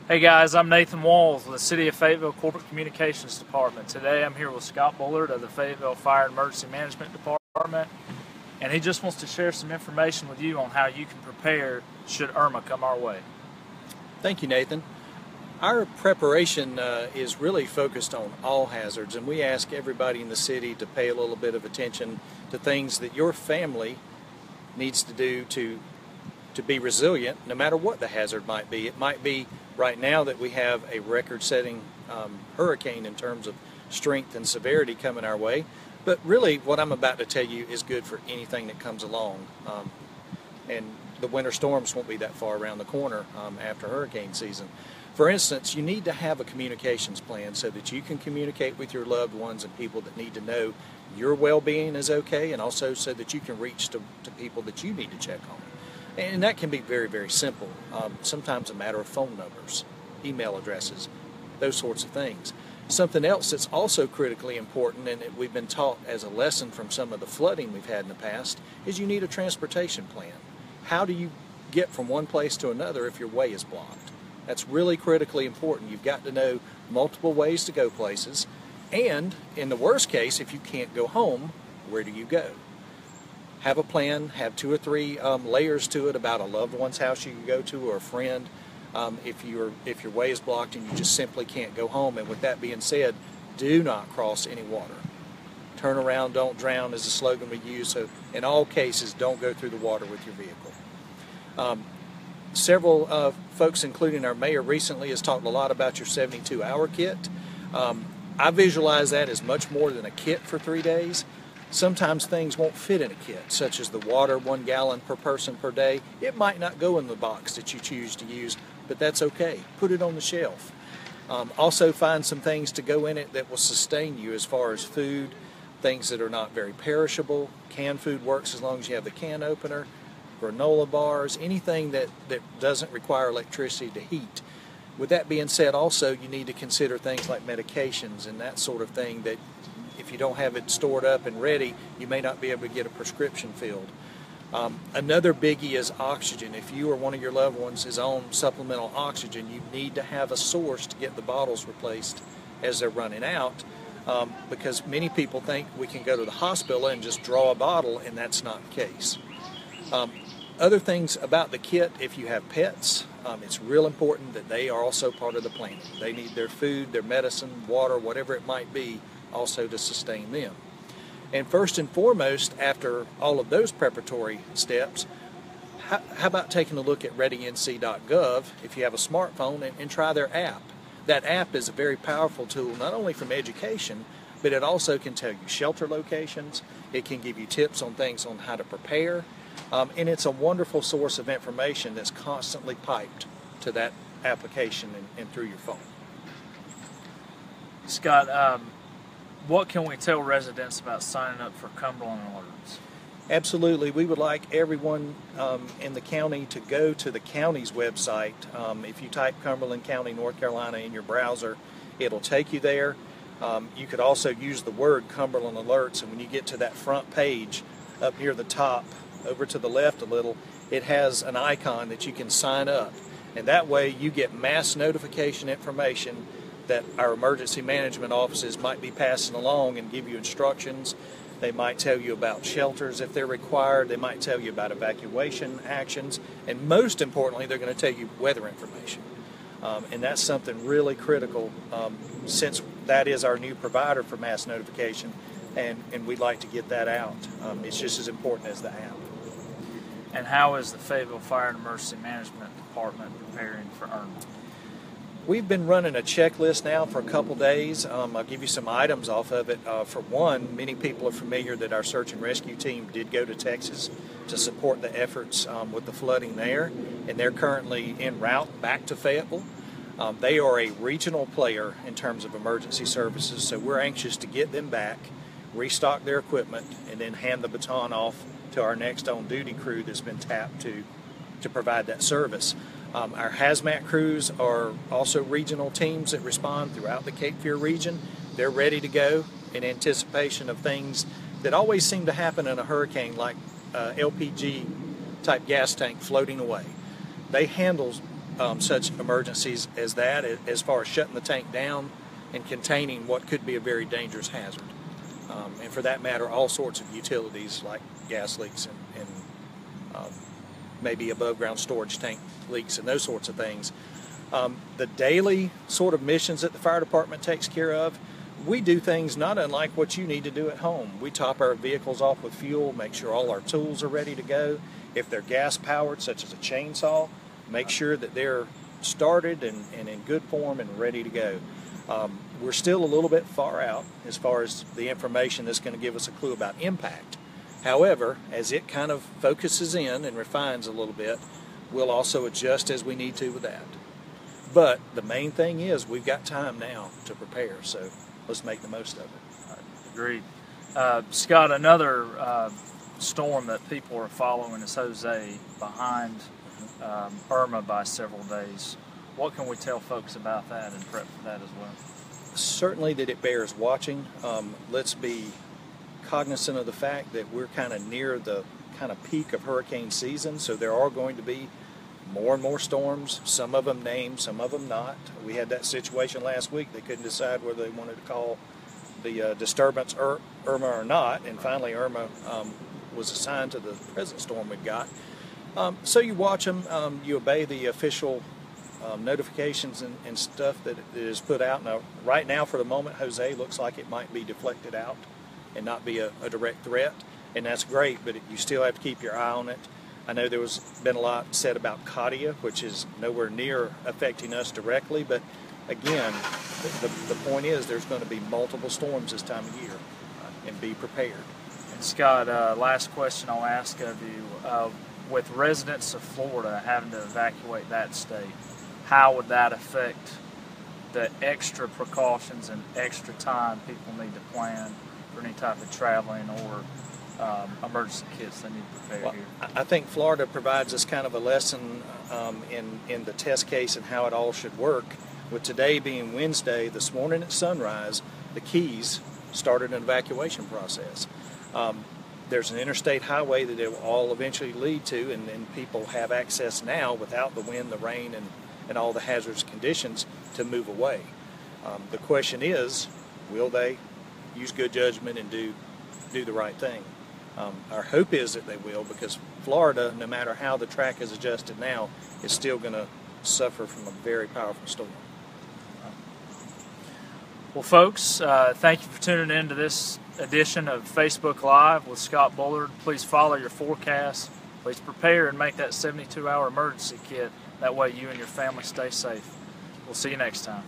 Hey guys, I'm Nathan Walls with the City of Fayetteville Corporate Communications Department. Today I'm here with Scott Bullard of the Fayetteville Fire and Emergency Management Department, and he just wants to share some information with you on how you can prepare should Irma come our way. Thank you, Nathan. Our preparation is really focused on all hazards, and we ask everybody in the city to pay a little bit of attention to things that your family needs to do to be resilient no matter what the hazard might be. It might be right now that we have a record-setting hurricane in terms of strength and severity coming our way, but really what I'm about to tell you is good for anything that comes along. And the winter storms won't be that far around the corner after hurricane season. For instance, you need to have a communications plan so that you can communicate with your loved ones and people that need to know your well-being is okay, and also so that you can reach to people that you need to check on. And that can be very, very simple. Sometimes a matter of phone numbers, email addresses, those sorts of things. Something else that's also critically important, and we've been taught as a lesson from some of the flooding we've had in the past, is you need a transportation plan. How do you get from one place to another if your way is blocked? That's really critically important. You've got to know multiple ways to go places, and in the worst case, if you can't go home, where do you go? Have a plan, have 2 or 3 layers to it about a loved one's house you can go to or a friend if your way is blocked and you just simply can't go home. And with that being said, do not cross any water. Turn around, don't drown is the slogan we use. So in all cases, don't go through the water with your vehicle. Several folks, including our mayor recently, has talked a lot about your 72-hour kit. I visualize that as much more than a kit for 3 days. Sometimes things won't fit in a kit, such as the water, 1 gallon per person per day. It might not go in the box that you choose to use, but that's okay. Put it on the shelf. Also find some things to go in it that will sustain you as far as food, things that are not very perishable. Canned food works as long as you have the can opener, granola bars, anything that doesn't require electricity to heat. With that being said, also you need to consider things like medications and that sort of thing that if you don't have it stored up and ready, you may not be able to get a prescription filled. Another biggie is oxygen. If you or one of your loved ones is on supplemental oxygen, you need to have a source to get the bottles replaced as they're running out, because many people think we can go to the hospital and just draw a bottle, and that's not the case. Other things about the kit, if you have pets, it's real important that they are also part of the planning. They need their food, their medicine, water, whatever it might be, also to sustain them. And first and foremost, after all of those preparatory steps, how about taking a look at readync.gov if you have a smartphone and try their app. That app is a very powerful tool, not only from education, but it also can tell you shelter locations. It can give you tips on things on how to prepare, and it's a wonderful source of information that's constantly piped to that application and through your phone. Scott, what can we tell residents about signing up for Cumberland Alerts? Absolutely. We would like everyone in the county to go to the county's website. If you type Cumberland County, North Carolina in your browser, it'll take you there. You could also use the word Cumberland Alerts, and when you get to that front page up near the top, over to the left a little, it has an icon that you can sign up. And that way you get mass notification information that our emergency management offices might be passing along and give you instructions. They might tell you about shelters if they're required. They might tell you about evacuation actions. And most importantly, they're going to tell you weather information. And that's something really critical since that is our new provider for mass notification, and we'd like to get that out. It's just as important as the app. And how is the Fayetteville Fire and Emergency Management Department preparing for Irma? We've been running a checklist now for a couple days. I'll give you some items off of it. For one, many people are familiar that our search and rescue team did go to Texas to support the efforts with the flooding there, and they're currently en route back to Fayetteville. They are a regional player in terms of emergency services, so we're anxious to get them back, restock their equipment, and then hand the baton off to our next on-duty crew that's been tapped to provide that service. Our hazmat crews are also regional teams that respond throughout the Cape Fear region. They're ready to go in anticipation of things that always seem to happen in a hurricane, like LPG type gas tank floating away. They handle such emergencies as that, as far as shutting the tank down and containing what could be a very dangerous hazard. And for that matter, all sorts of utilities like gas leaks and maybe above ground storage tank leaks and those sorts of things. The daily sort of missions that the fire department takes care of, we do things not unlike what you need to do at home. We top our vehicles off with fuel, make sure all our tools are ready to go. If they're gas powered, such as a chainsaw, make sure that they're started and in good form and ready to go. We're still a little bit far out as far as the information that's going to give us a clue about impact. However, as it kind of focuses in and refines a little bit, we'll also adjust as we need to with that. But the main thing is we've got time now to prepare, so let's make the most of it. Agreed. Scott, another storm that people are following is Jose, behind Irma by several days. What can we tell folks about that and prep for that as well? Certainly that it bears watching. Let's be cognizant of the fact that we're kind of near the kind of peak of hurricane season, so there are going to be more and more storms, some of them named, some of them not. We had that situation last week. They couldn't decide whether they wanted to call the disturbance Irma or not, and finally Irma was assigned to the present storm we've got. So you watch them, you obey the official notifications and stuff that is put out. Now, right now, for the moment, Jose looks like it might be deflected out and not be a direct threat, and that's great, but you still have to keep your eye on it. I know there was been a lot said about Katia, which is nowhere near affecting us directly, but again, the point is there's going to be multiple storms this time of year, and be prepared. And Scott, last question I'll ask of you. With residents of Florida having to evacuate that state, how would that affect the extra precautions and extra time people need to plan for any type of traveling or emergency kits they need to prepare here? I think Florida provides us kind of a lesson in the test case and how it all should work. With today being Wednesday, this morning at sunrise, the Keys started an evacuation process. There's an interstate highway that it will all eventually lead to, and then people have access now without the wind, the rain, and all the hazardous conditions to move away. The question is, will they use good judgment and do the right thing? Our hope is that they will, because Florida, no matter how the track is adjusted now, is still going to suffer from a very powerful storm. Well, folks, thank you for tuning in to this edition of Facebook Live with Scott Bullard. Please follow your forecast. Please prepare and make that 72-hour emergency kit. That way you and your family stay safe. We'll see you next time.